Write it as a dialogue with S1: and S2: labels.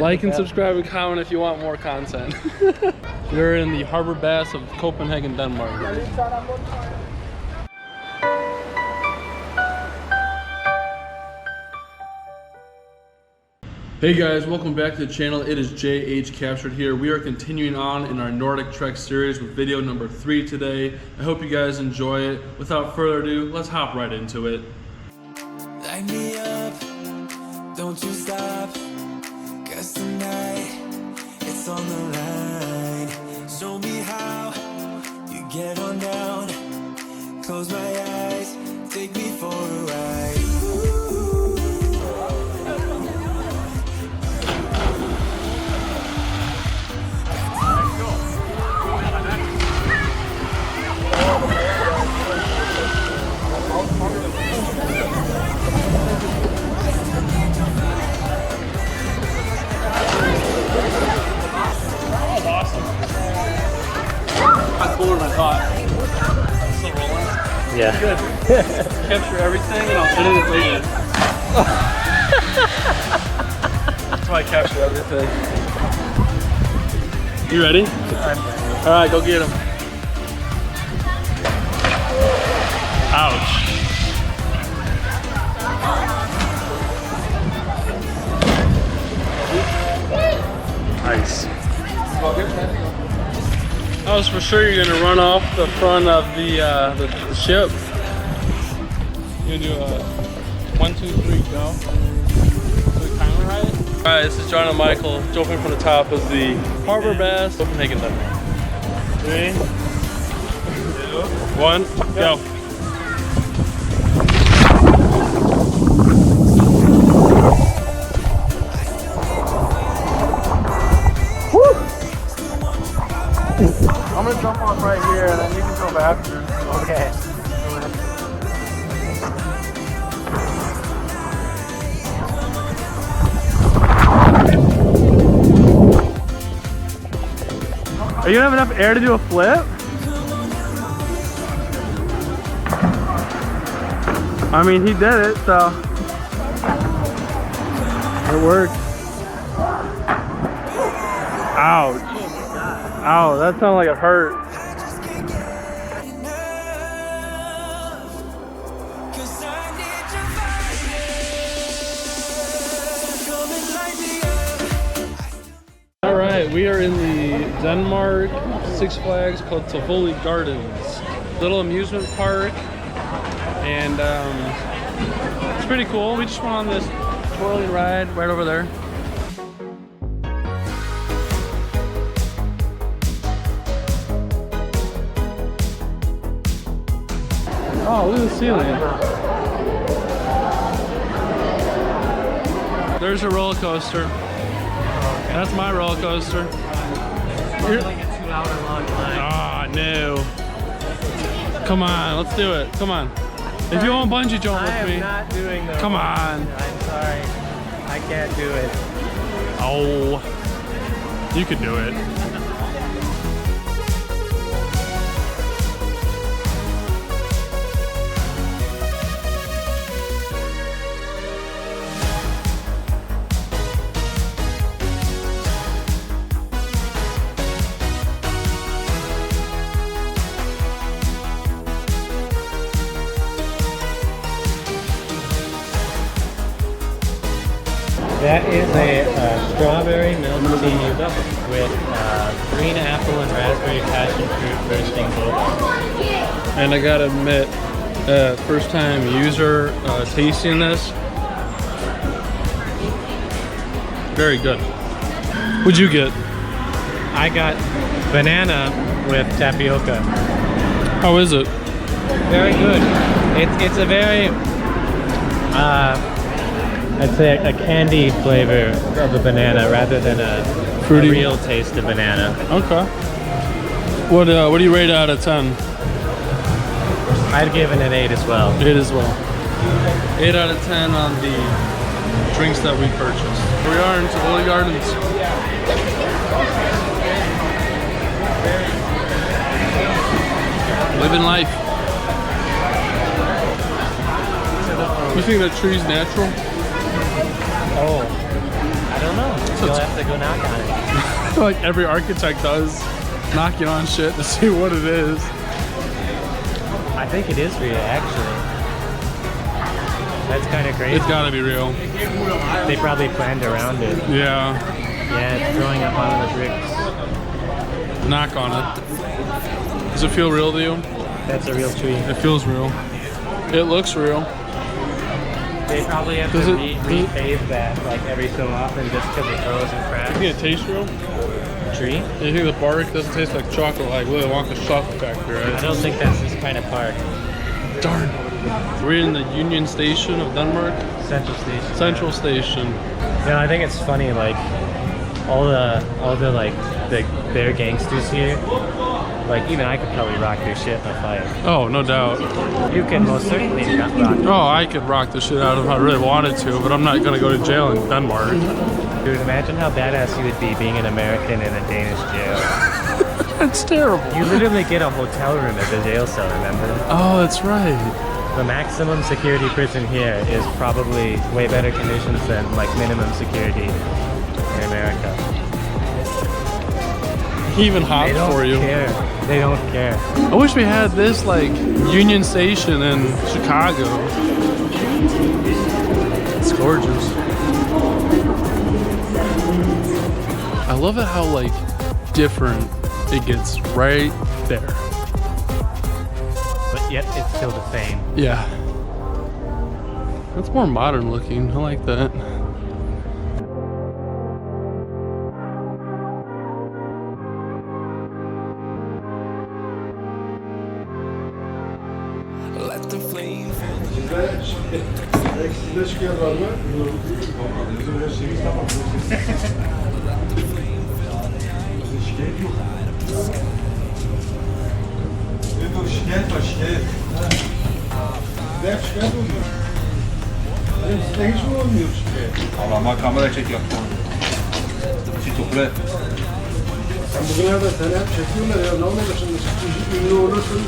S1: Like and subscribe and comment if you want more content. We're in the harbor baths of Copenhagen, Denmark. Hey guys, welcome back to the channel. It is JH Captured here. We are continuing on in our Nordic Trek series with video number 3 today. I hope you guys enjoy it. Without further ado, let's hop right into it.
S2: Light me up, don't you stop, 'cause tonight it's on the line. Show me how you get on down, close my eyes, take me for a ride.
S1: Cooler than I thought. Still rolling?
S3: Yeah.
S1: Good. Capture everything and I'll edit it later. That's why I capture everything. You ready?
S3: I'm ready.
S1: Alright, go get him. Ouch. Nice. I was for sure you're gonna run off the front of the ship. You're gonna do a 1, 2, 3, go. So we timer ride. Alright, this is John and Michael jumping from the top of the harbor baths, Copenhagen, Denmark. 3, 2, 1, go. I'm gonna jump off right here and then you can jump after.
S3: Okay.
S1: Are you gonna have enough air to do a flip? I mean, he did it, so it worked. Ouch. Ow, that sounded like it hurt. Alright, we are in the Denmark Six Flags called Tivoli Gardens. Little amusement park. And it's pretty cool. We just went on this twirling ride right over there. Oh, look at the ceiling. There's a roller coaster. That's my roller coaster.
S3: It's like a 2-hour long line.
S1: Ah, no. Come on, let's do it. Come on. If you want bungee jump with me.
S3: I am not doing those.
S1: Come on.
S3: I'm sorry. I can't do it.
S1: Oh, you could do it.
S3: That is a strawberry milk tea with green apple and raspberry passion fruit bursting boba.
S1: And I gotta admit, first time user tasting this, very good. What'd you get?
S3: I got banana with tapioca.
S1: How is it?
S3: Very good. It's a very I'd say a candy flavor of a banana rather than a real taste of banana.
S1: Okay. What do you rate out of 10?
S3: I'd give it an 8 as well.
S1: 8 as well. 8 out of 10 on the drinks that we purchased. Here we are in Tivoli Gardens. Living life. You think that tree's natural?
S3: Oh, I I don't know. You'll have to go knock on it.
S1: Like every architect does, knocking on shit to see what it is.
S3: I think it is real, actually. That's kind of crazy.
S1: It's gotta be real.
S3: They probably planned around it.
S1: Yeah.
S3: Yeah, it's throwing up on the bricks.
S1: Knock on it. Does it feel real to you?
S3: That's a real tree.
S1: It feels real. It looks real.
S3: They probably have to repave that like every so often just because it grows and cracks.
S1: You think it tastes real?
S3: Tree?
S1: You think the bark doesn't taste like chocolate, like Willy Wonka's chocolate factory, right?
S3: I don't think that's this kind of park.
S1: Darn. We're in the Union Station of Denmark.
S3: Central Station.
S1: Central Station.
S3: No, I think it's funny, like all the like their gangsters here. Like even I could probably rock their shit in a fight.
S1: Oh, no doubt.
S3: You can most certainly not rock.
S1: Oh, I could rock the shit out of if I really wanted to, but I'm not gonna go to jail in Denmark.
S3: Dude, imagine how badass you would be being an American in a Danish jail.
S1: That's terrible.
S3: You literally get a hotel room at the jail cell, remember?
S1: Oh, that's right.
S3: The maximum security prison here is probably way better conditions than like minimum security in America.
S1: Even hot for you.
S3: Care. They don't care.
S1: I wish we had this like Union Station in Chicago. It's gorgeous. I love it how like different it gets right there.
S3: But yet it's still the same.
S1: Yeah. That's more modern looking. I like that.
S2: Let the flame
S4: Ama kamera çekiyor. Çitukle.
S5: Sen bugünlerde seni hep çekiyorlar ya. Ne olacak şimdi? Ünlü olursun.